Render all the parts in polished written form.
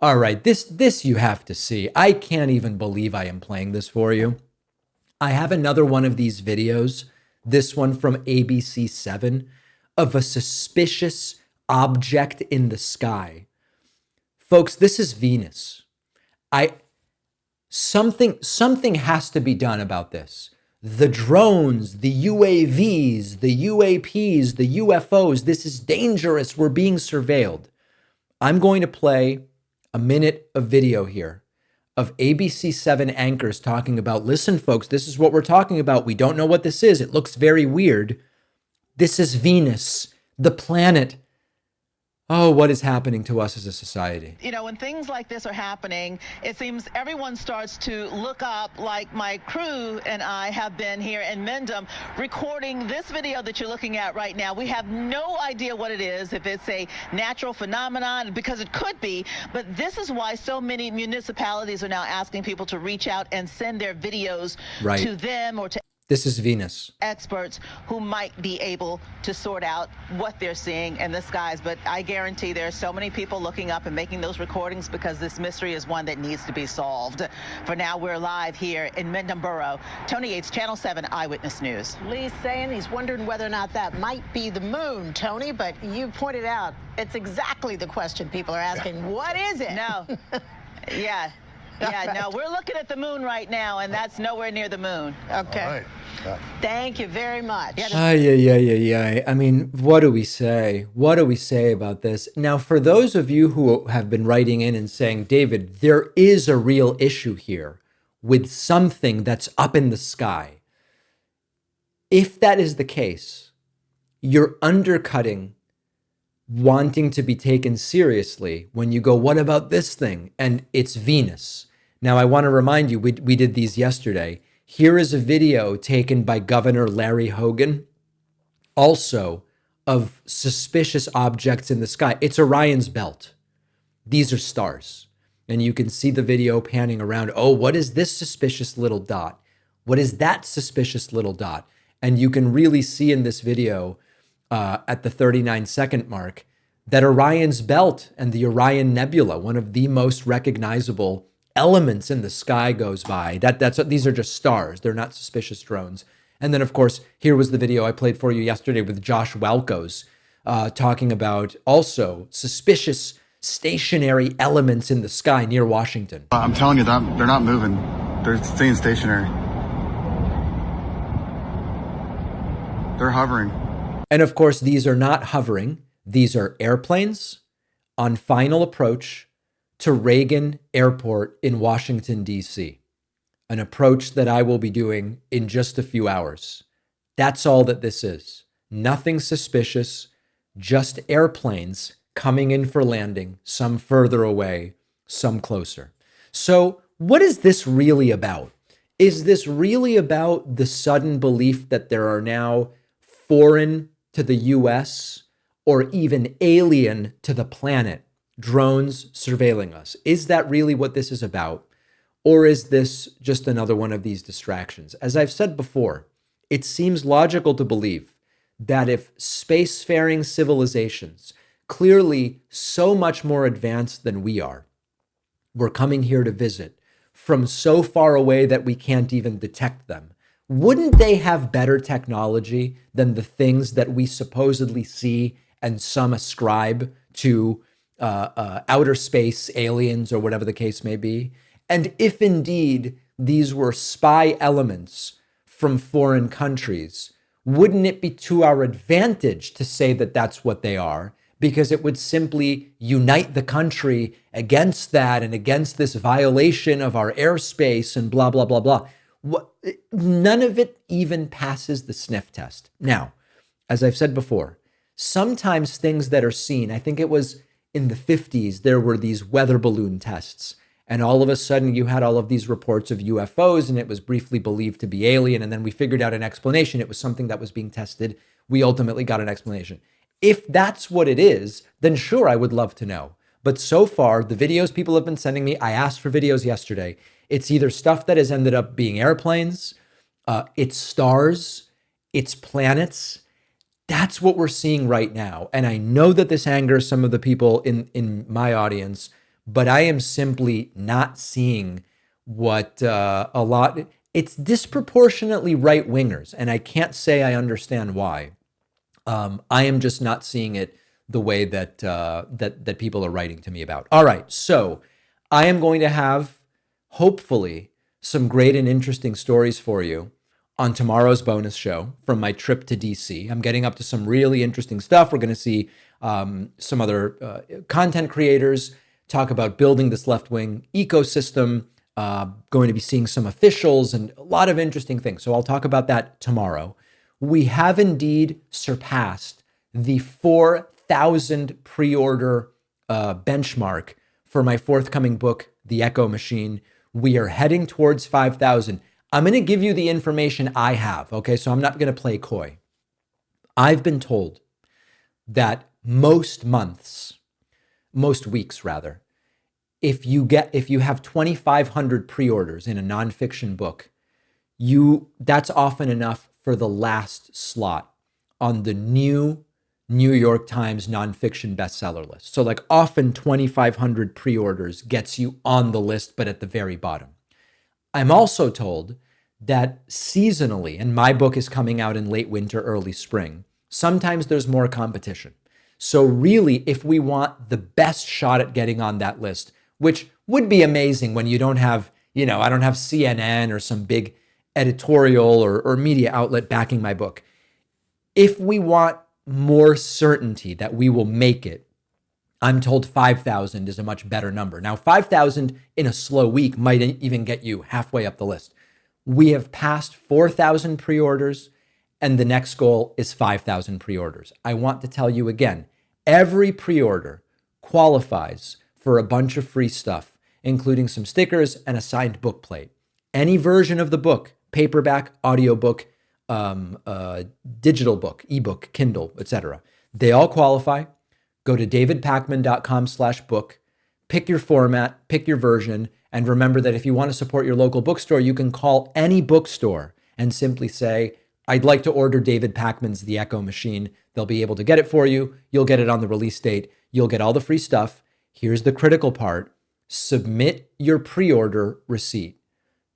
All right, this you have to see. I can't even believe I am playing this for you. I have another one of these videos, this one from ABC7, of a suspicious object in the sky. Folks, this is Venus. I something has to be done about this. The drones, the UAVs, the UAPs, the UFOs, this is dangerous. We're being surveilled. I'm going to play a minute of video here of ABC7 anchors talking about, listen, folks, this is what we're talking about. We don't know what this is. It looks very weird. This is Venus, the planet. Oh, what is happening to us as a society? You know, when things like this are happening, it seems everyone starts to look up, like my crew and I have been here in Mendham recording this video that you're looking at right now. We have no idea what it is, if it's a natural phenomenon, because it could be, but this is why so many municipalities are now asking people to reach out and send their videos to them or to this is Venus. Experts who might be able to sort out what they're seeing in the skies. But I guarantee there are so many people looking up and making those recordings because this mystery is one that needs to be solved. For now, we're live here in Mendham Borough. Tony Yates, Channel 7 Eyewitness News. Lee's saying he's wondering whether or not that might be the moon, Tony, but you pointed out it's exactly the question people are asking. What is it? No. Yeah. Yeah, no, we're looking at the moon right now, and that's nowhere near the moon. Okay. All right. Thank you very much. Yeah. I mean, what do we say? What do we say about this? Now, for those of you who have been writing in and saying, David, there is a real issue here with something that's up in the sky. If that is the case, you're undercutting wanting to be taken seriously when you go, what about this thing? And it's Venus. Now, I want to remind you, we did these yesterday. Here is a video taken by Governor Larry Hogan, also of suspicious objects in the sky. It's Orion's belt. These are stars. And you can see the video panning around. Oh, what is this suspicious little dot? What is that suspicious little dot? And you can really see in this video at the 39-second mark that Orion's belt and the Orion Nebula, one of the most recognizable elements in the sky, goes by. These are just stars. They're not suspicious drones. And then, of course, here was the video I played for you yesterday with Josh Welkos talking about also suspicious stationary elements in the sky near Washington. I'm telling you that they're not moving. They're staying stationary. They're hovering. And of course, these are not hovering. These are airplanes on final approach to Reagan Airport in Washington, D.C., an approach that I will be doing in just a few hours. That's all that this is. Nothing suspicious, just airplanes coming in for landing, some further away, some closer. So what is this really about? Is this really about the sudden belief that there are now foreign to the U.S. or even alien to the planet drones surveilling us? Is that really what this is about? Or is this just another one of these distractions? As I've said before, it seems logical to believe that if spacefaring civilizations, clearly so much more advanced than we are, were coming here to visit from so far away that we can't even detect them, wouldn't they have better technology than the things that we supposedly see and some ascribe to outer space aliens or whatever the case may be? And if indeed these were spy elements from foreign countries, wouldn't it be to our advantage to say that that's what they are? Because it would simply unite the country against that and against this violation of our airspace and blah, blah, blah, blah. None of it even passes the sniff test. Now, as I've said before, sometimes things that are seen, I think it was in the 50s, there were these weather balloon tests. And all of a sudden you had all of these reports of UFOs and it was briefly believed to be alien. And then we figured out an explanation. It was something that was being tested. We ultimately got an explanation. If that's what it is, then sure, I would love to know. But so far, the videos people have been sending me, I asked for videos yesterday. It's either stuff that has ended up being airplanes, it's stars, it's planets. That's what we're seeing right now. And I know that this angers some of the people in my audience, but I am simply not seeing what it's disproportionately right wingers, and I can't say I understand why. I am just not seeing it the way that people are writing to me about. All right, so I am going to have, hopefully, some great and interesting stories for you on tomorrow's bonus show from my trip to DC. I'm getting up to some really interesting stuff. We're going to see some other content creators talk about building this left-wing ecosystem, going to be seeing some officials and a lot of interesting things. So I'll talk about that tomorrow. We have indeed surpassed the 4,000 pre-order benchmark for my forthcoming book, The Echo Machine. We are heading towards 5,000. I'm going to give you the information I have, okay? So I'm not going to play coy. I've been told that most weeks rather, if you have 2,500 pre-orders in a nonfiction book, that's often enough for the last slot on the new New York Times nonfiction bestseller list. So like often 2,500 pre-orders gets you on the list, but at the very bottom. I'm also told that seasonally, and my book is coming out in late winter, early spring, sometimes there's more competition. So really, if we want the best shot at getting on that list, which would be amazing when you don't have, I don't have CNN or some big editorial or media outlet backing my book. If we want more certainty that we will make it, I'm told 5,000 is a much better number. Now, 5,000 in a slow week might even get you halfway up the list. We have passed 4,000 pre-orders, and the next goal is 5,000 pre-orders. I want to tell you again, every pre-order qualifies for a bunch of free stuff, including some stickers and a signed book plate. Any version of the book, paperback, audiobook, digital book, ebook, Kindle, etc. They all qualify. Go to davidpakman.com/book, pick your format, pick your version, and remember that if you want to support your local bookstore, you can call any bookstore and simply say, I'd like to order David Pakman's The Echo Machine. They'll be able to get it for you. You'll get it on the release date. You'll get all the free stuff. Here's the critical part. Submit your pre-order receipt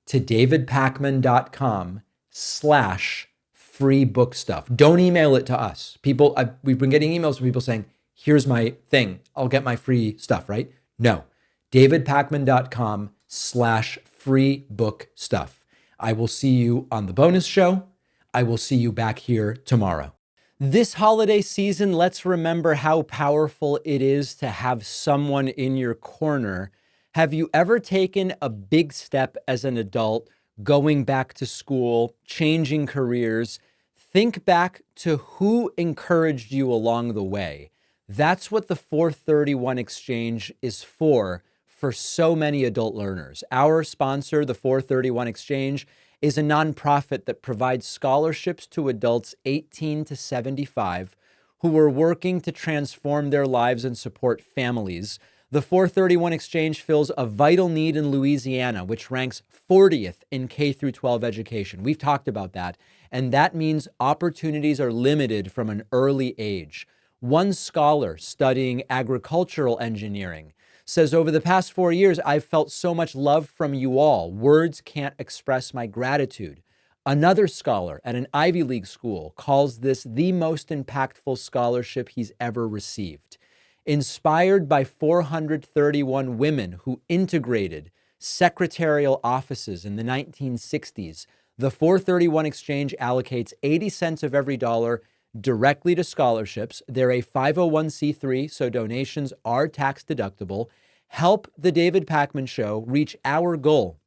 to davidpakman.com/free book stuff. Don't email it to us. We've been getting emails from people saying, here's my thing. I'll get my free stuff, right? No, davidpakman.com/free book stuff. I will see you on the bonus show. I will see you back here tomorrow. This holiday season, let's remember how powerful it is to have someone in your corner. Have you ever taken a big step as an adult, going back to school, changing careers? Think back to who encouraged you along the way. That's what the 431 Exchange is for so many adult learners. Our sponsor, the 431 Exchange, is a nonprofit that provides scholarships to adults 18 to 75 who are working to transform their lives and support families. The 431 Exchange fills a vital need in Louisiana, which ranks 40th in K through 12 education. We've talked about that, and that means opportunities are limited from an early age. One scholar studying agricultural engineering says, over the past 4 years, I've felt so much love from you all. Words can't express my gratitude. Another scholar at an Ivy League school calls this the most impactful scholarship he's ever received. Inspired by 431 women who integrated secretarial offices in the 1960s, the 431 Exchange allocates 80 cents of every dollar directly to scholarships. They're a 501c3, so donations are tax deductible. Help the David Pakman Show reach our goal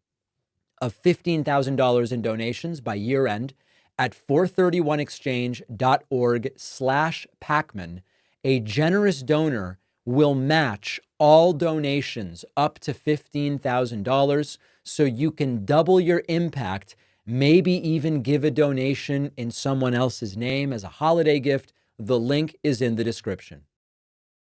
of $15,000 in donations by year end at 431exchange.org/Pakman. A generous donor will match all donations up to $15,000 so you can double your impact. Maybe even give a donation in someone else's name as a holiday gift. The link is in the description.